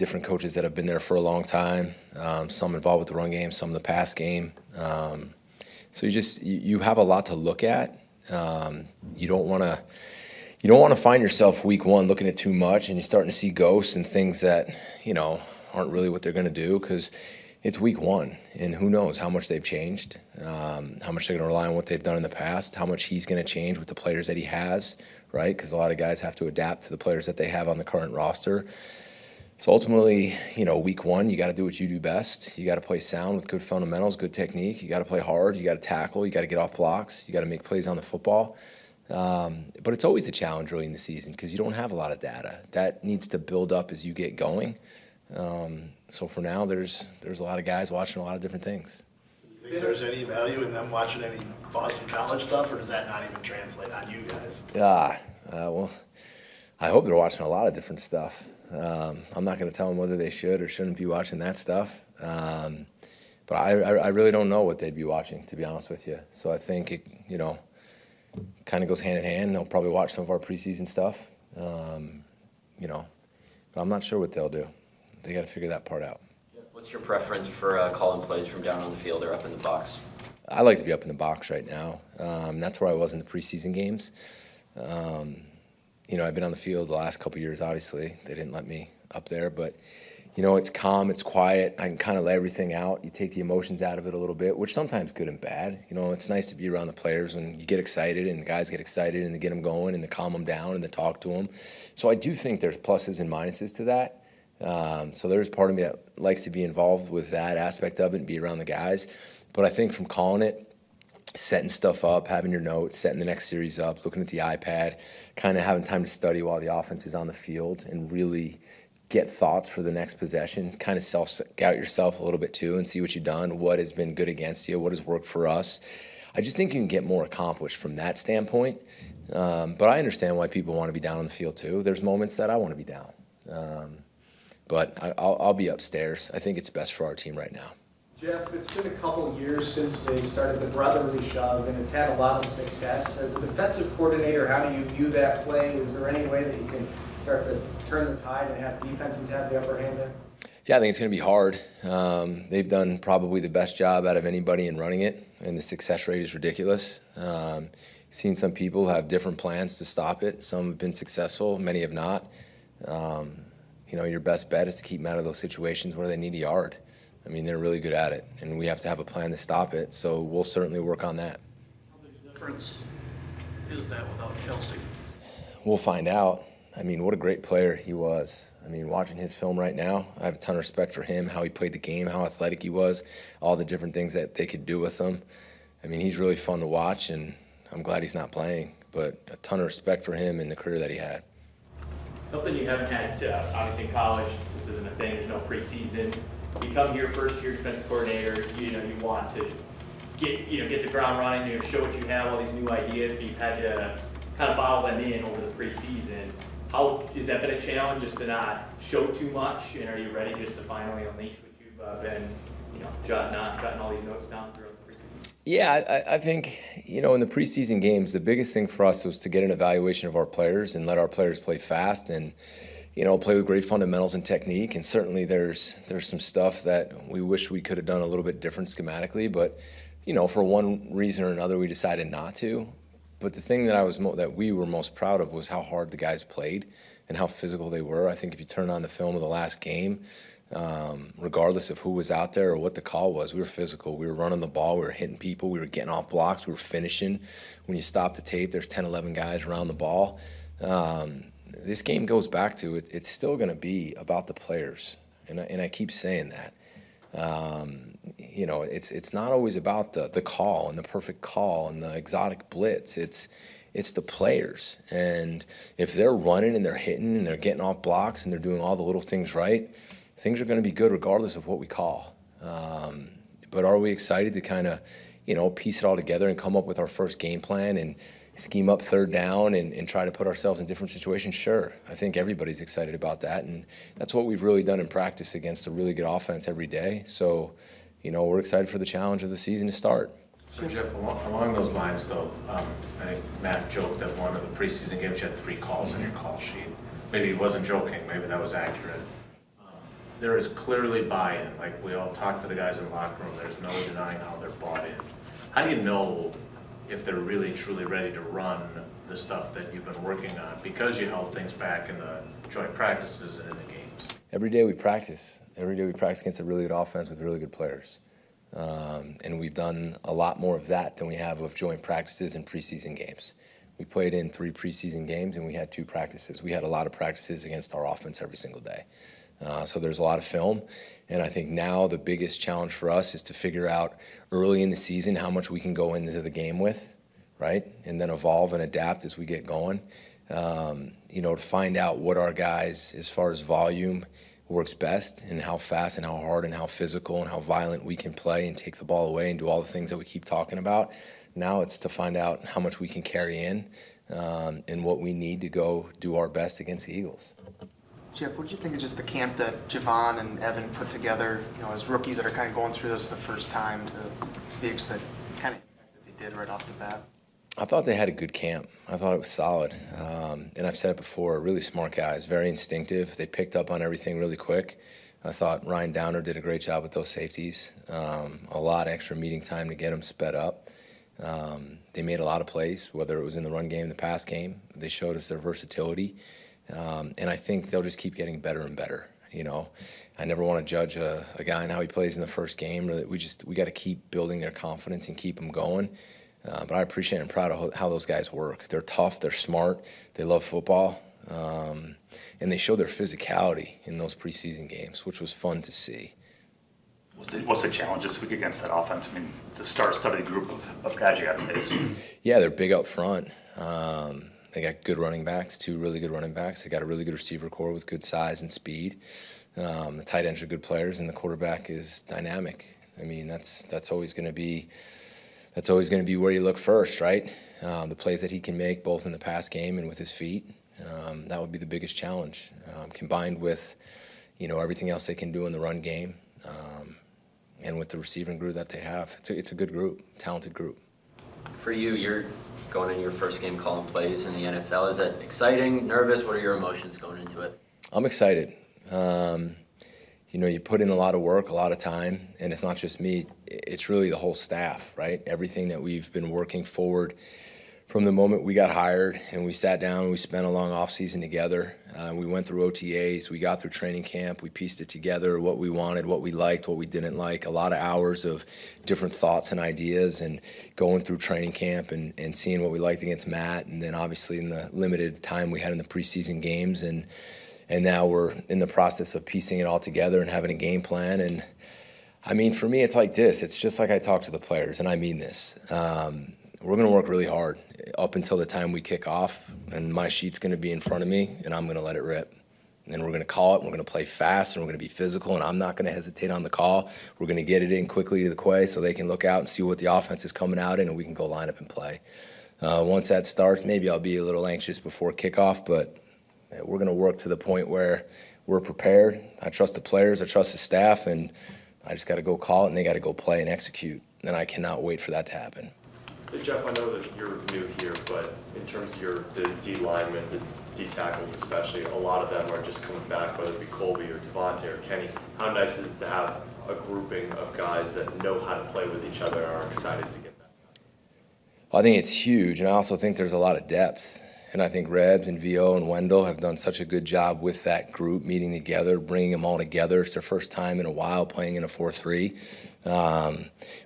different coaches that have been there for a long time, some involved with the run game, some in the pass game. So you have a lot to look at. You don't want to find yourself week one looking at too much and you're starting to see ghosts and things that, aren't really what they're going to do, because it's week one and who knows how much they've changed, how much they're going to rely on what they've done in the past, how much he's going to change with the players that he has, right? Because a lot of guys have to adapt to the players that they have on the current roster. So ultimately, week one, you got to do what you do best. You got to play sound with good fundamentals, good technique. You got to play hard. You got to tackle. You got to get off blocks. You got to make plays on the football. But it's always a challenge early in the season because you don't have a lot of data. That needs to build up as you get going. So for now, there's a lot of guys watching a lot of different things. Do you think there's any value in them watching any Boston College stuff, or does that not even translate on you guys? Well, I hope they're watching a lot of different stuff. I'm not going to tell them whether they should or shouldn't be watching that stuff. But I really don't know what they'd be watching, to be honest with you. So I think it, kind of goes hand in hand. They'll probably watch some of our preseason stuff, but I'm not sure what they'll do. They got to figure that part out. What's your preference for calling plays from down on the field or up in the box? I like to be up in the box right now. That's where I was in the preseason games. I've been on the field the last couple of years, obviously. They didn't let me up there, but, it's calm, it's quiet. I can kind of lay everything out. You take the emotions out of it a little bit, which sometimes good and bad. It's nice to be around the players when you get excited and the guys get excited and they get them going and they calm them down and they talk to them. So I do think there's pluses and minuses to that. So there's part of me that likes to be involved with that aspect of it and be around the guys. But I think from calling it, setting stuff up, having your notes, setting the next series up, looking at the iPad, kind of having time to study while the offense is on the field and really get thoughts for the next possession, kind of self-scout yourself a little bit too and see what you've done, what has been good against you, what has worked for us. I just think you can get more accomplished from that standpoint. But I understand why people want to be down on the field too. There's moments that I want to be down. But I'll be upstairs. I think it's best for our team right now. Jeff, it's been a couple years since they started the brotherly shove, and it's had a lot of success. As a defensive coordinator, how do you view that play? Is there any way that you can start to turn the tide and have defenses have the upper hand there? Yeah, I think it's going to be hard. They've done probably the best job out of anybody in running it, and the success rate is ridiculous. Seen some people have different plans to stop it. Some have been successful, many have not. Your best bet is to keep them out of those situations where they need a yard. I mean, they're really good at it, and we have to have a plan to stop it, so we'll certainly work on that. How big a difference is that without Kelce? We'll find out. I mean, what a great player he was. I mean, watching his film right now, I have a ton of respect for him, how he played the game, how athletic he was, all the different things that they could do with him. I mean, he's really fun to watch, and I'm glad he's not playing, but a ton of respect for him and the career that he had. Something you haven't had, obviously in college, this isn't a thing, there's no preseason. You come here, first year defensive coordinator, you want to get the ground running, show what you have, all these new ideas, but you've had to kind of bottle them in over the preseason. How has that been a challenge, just to not show too much, and are you ready just to finally unleash what you've been, jotting all these notes down throughout the preseason? Yeah, I think, in the preseason games, the biggest thing for us was to get an evaluation of our players and let our players play fast and, play with great fundamentals and technique. And certainly there's some stuff that we wish we could have done a little bit different schematically, but, for one reason or another, we decided not to. But the thing that we were most proud of was how hard the guys played and how physical they were. I think if you turn on the film of the last game, regardless of who was out there or what the call was, we were physical. We were running the ball. We were hitting people. We were getting off blocks. We were finishing. When you stop the tape, there's 10, 11 guys around the ball. This game goes back to it. It's still going to be about the players, and I keep saying that. It's not always about the call and the perfect call and the exotic blitz. It's the players, and if they're running and they're hitting and they're getting off blocks and they're doing all the little things right, things are going to be good regardless of what we call. But are we excited to kind of, piece it all together and come up with our first game plan and scheme up third down and try to put ourselves in different situations? Sure. I think everybody's excited about that, and that's what we've really done in practice against a really good offense every day. So, we're excited for the challenge of the season to start. So, Jeff, along those lines, though, I think Matt joked that one of the preseason games you had 3 calls on your call sheet. Maybe he wasn't joking. Maybe that was accurate. there is clearly buy-in. Like, we all talk to the guys in the locker room, there's no denying how they're bought in. How do you know if they're really truly ready to run the stuff that you've been working on because you held things back in the joint practices and in the games? Every day we practice. Every day we practice against a really good offense with really good players. And we've done a lot more of that than we have of joint practices and preseason games. We played in 3 preseason games and we had 2 practices. We had a lot of practices against our offense every single day. So there's a lot of film. And I think now the biggest challenge for us is to figure out early in the season how much we can go into the game with, right? And then evolve and adapt as we get going. To find out what our guys, as far as volume, works best and how fast and how hard and how physical and how violent we can play and take the ball away and do all the things that we keep talking about. Now it's to find out how much we can carry in and what we need to go do our best against the Eagles. Jeff, what did you think of just the camp that Javon and Evan put together, as rookies that are kind of going through this the first time, to the extent kind of that they did right off the bat? I thought they had a good camp. I thought it was solid. And I've said it before, really smart guys, very instinctive. They picked up on everything really quick. I thought Ryan Downer did a great job with those safeties. A lot of extra meeting time to get them sped up. They made a lot of plays, whether it was in the run game, the pass game. They showed us their versatility. And I think they'll just keep getting better and better. I never want to judge a guy and how he plays in the first game. We got to keep building their confidence and keep them going. But I appreciate and proud of how those guys work. They're tough, they're smart, they love football, and they show their physicality in those preseason games, which was fun to see. What's the challenge this week against that offense? I mean, it's a star-studded group of guys you got to face. Yeah, they're big up front. They got good running backs, 2 really good running backs. They got a really good receiver core with good size and speed. The tight ends are good players, and the quarterback is dynamic. I mean, that's always going to be where you look first, right? The plays that he can make, both in the pass game and with his feet, that would be the biggest challenge. Combined with, everything else they can do in the run game, and with the receiving group that they have. It's a good group, talented group. For you, you're going in your first game calling plays in the NFL. Is that exciting, nervous? What are your emotions going into it? I'm excited. You put in a lot of work, a lot of time, and it's not just me, it's really the whole staff, right? Everything that we've been working forward from the moment we got hired and we sat down, we spent a long off season together. We went through OTAs, we got through training camp, we pieced it together, what we wanted, what we liked, what we didn't like, a lot of hours of different thoughts and ideas and going through training camp and seeing what we liked against Matt, and then obviously in the limited time we had in the preseason games, and now we're in the process of piecing it all together and having a game plan. And I mean, for me, it's like this. It's just like I talk to the players, and I mean this. We're going to work really hard up until the time we kick off, and my sheet's going to be in front of me, and I'm going to let it rip. And then we're going to call it, and we're going to play fast, and we're going to be physical, and I'm not going to hesitate on the call. We're going to get it in quickly to the quay so they can look out and see what the offense is coming out in, and we can go line up and play. Once that starts, maybe I'll be a little anxious before kickoff, but we're going to work to the point where we're prepared. I trust the players, I trust the staff, and I just got to go call it, and they got to go play and execute. And I cannot wait for that to happen. Hey Jeff, I know that you're new here, but in terms of the D linemen, the D tackles especially, a lot of them are just coming back, whether it be Colby or Devontae or Kenny. How nice is it to have a grouping of guys that know how to play with each other and are excited to get that? Well, I think it's huge, and I also think there's a lot of depth. And I think Rebs and VO and Wendell have done such a good job with that group, meeting together, bringing them all together. It's their first time in a while playing in a 4-3.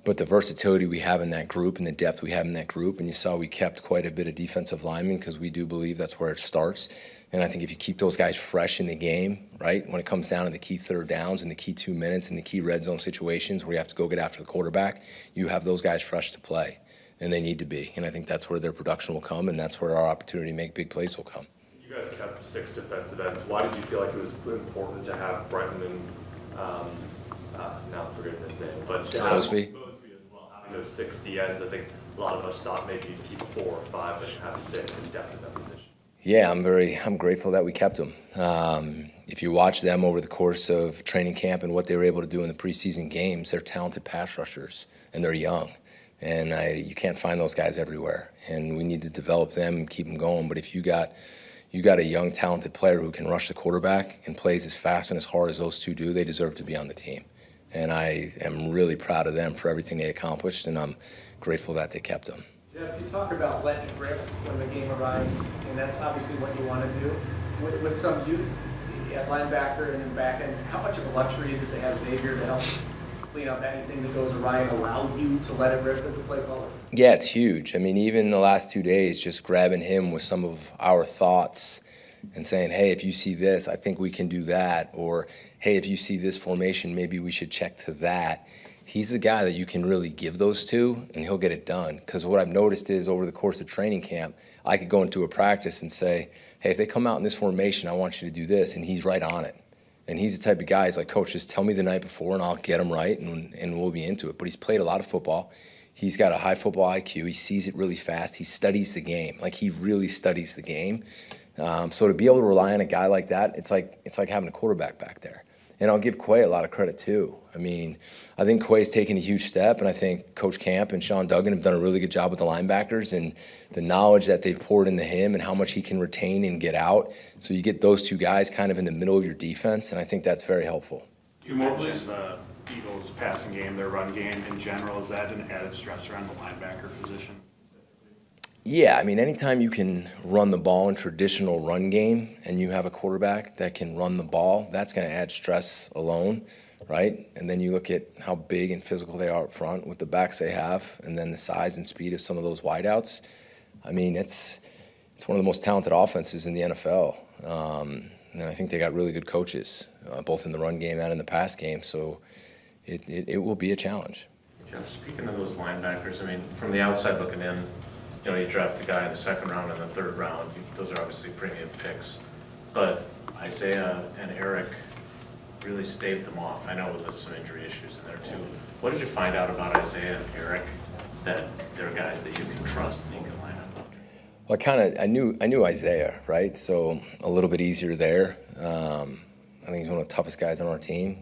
But the versatility we have in that group and the depth we have in that group, and you saw we kept quite a bit of defensive linemen because we do believe that's where it starts. And I think if you keep those guys fresh in the game, right, when it comes down to the key third downs and the key 2 minutes and the key red zone situations where you have to go get after the quarterback, you have those guys fresh to play. And they need to be. And I think that's where their production will come, and that's where our opportunity to make big plays will come. You guys kept 6 defensive ends. Why did you feel like it was important to have Brenton and, now I'm forgetting his name, but Mosby as well, having those 6 D ends? I think a lot of us thought maybe you'd keep 4 or 5 and have 6 in depth at that position. Yeah, I'm grateful that we kept them. If you watch them over the course of training camp and what they were able to do in the preseason games, they're talented pass rushers, and they're young. And you can't find those guys everywhere, and we need to develop them and keep them going. But if you got you got a young, talented player who can rush the quarterback and plays as fast and as hard as those two do, they deserve to be on the team. And I am really proud of them for everything they accomplished, and I'm grateful that they kept them. Jeff, you talk about letting it rip when the game arrives, and that's obviously what you want to do. With some youth at linebacker and in back end, how much of a luxury is it to have Xavier to help clean up anything that goes awry and allow you to let it rip as a play caller? Yeah, it's huge. I mean, even the last 2 days, just grabbing him with some of our thoughts and saying, hey, if you see this, I think we can do that. Or, hey, if you see this formation, maybe we should check to that. He's the guy that you can really give those to, and he'll get it done. Because what I've noticed is over the course of training camp, I could go into a practice and say, hey, if they come out in this formation, I want you to do this, and he's right on it. And he's the type of guy, he's like, Coach, just tell me the night before, and I'll get him right, and we'll be into it. But he's played a lot of football. He's got a high football IQ. He sees it really fast. He studies the game. Like, he really studies the game. So to be able to rely on a guy like that, it's like having a quarterback back there. And I'll give Quay a lot of credit, too. I mean, I think Quay's taken a huge step, and I think Coach Camp and Sean Duggan have done a really good job with the linebackers and the knowledge that they've poured into him and how much he can retain and get out. So you get those two guys kind of in the middle of your defense, and I think that's very helpful. You mentioned the Eagles' passing game, their run game in general. Is that an added stressor on the linebacker position? Yeah, I mean, anytime you can run the ball in traditional run game and you have a quarterback that can run the ball, that's going to add stress alone, right? And then you look at how big and physical they are up front with the backs they have, and then the size and speed of some of those wideouts. I mean, it's one of the most talented offenses in the NFL. And I think they got really good coaches, both in the run game and in the pass game. So it will be a challenge. Jeff, speaking of those linebackers, I mean, from the outside looking in, you know, you draft a guy in the second round and the third round. Those are obviously premium picks. But Isaiah and Eric really staved them off. I know there's some injury issues in there too. What did you find out about Isaiah and Eric that they're guys that you can trust and you can line up? Well, I knew Isaiah, right? So a little bit easier there. I think he's one of the toughest guys on our team.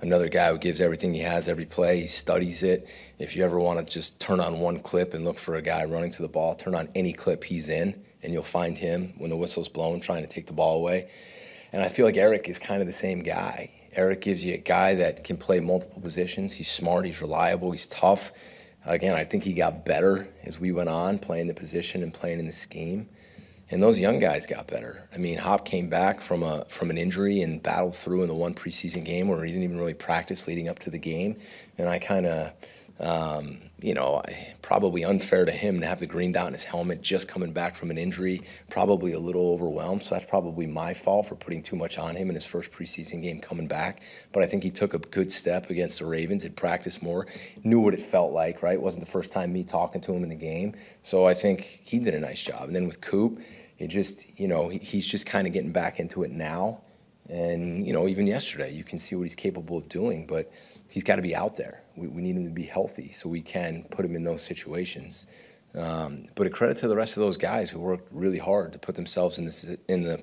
Another guy who gives everything he has every play. He studies it. If you ever want to just turn on one clip and look for a guy running to the ball, turn on any clip he's in, and you'll find him when the whistle's blown trying to take the ball away. And I feel like Eric is kind of the same guy. Eric gives you a guy that can play multiple positions. He's smart, he's reliable, he's tough. Again, I think he got better as we went on, playing the position and playing in the scheme. And those young guys got better. I mean, Hop came back from an injury and battled through in the one preseason game where he didn't even really practice leading up to the game. And I kind of, probably unfair to him to have the green dot in his helmet just coming back from an injury, probably a little overwhelmed. So that's probably my fault for putting too much on him in his first preseason game coming back. But I think he took a good step against the Ravens, had practiced more, knew what it felt like, right? It wasn't the first time me talking to him in the game. So I think he did a nice job. And then with Coop, it just, he's just kind of getting back into it now. And, even yesterday, you can see what he's capable of doing, but he's got to be out there. We need him to be healthy so we can put him in those situations. But a credit to the rest of those guys who worked really hard to put themselves in the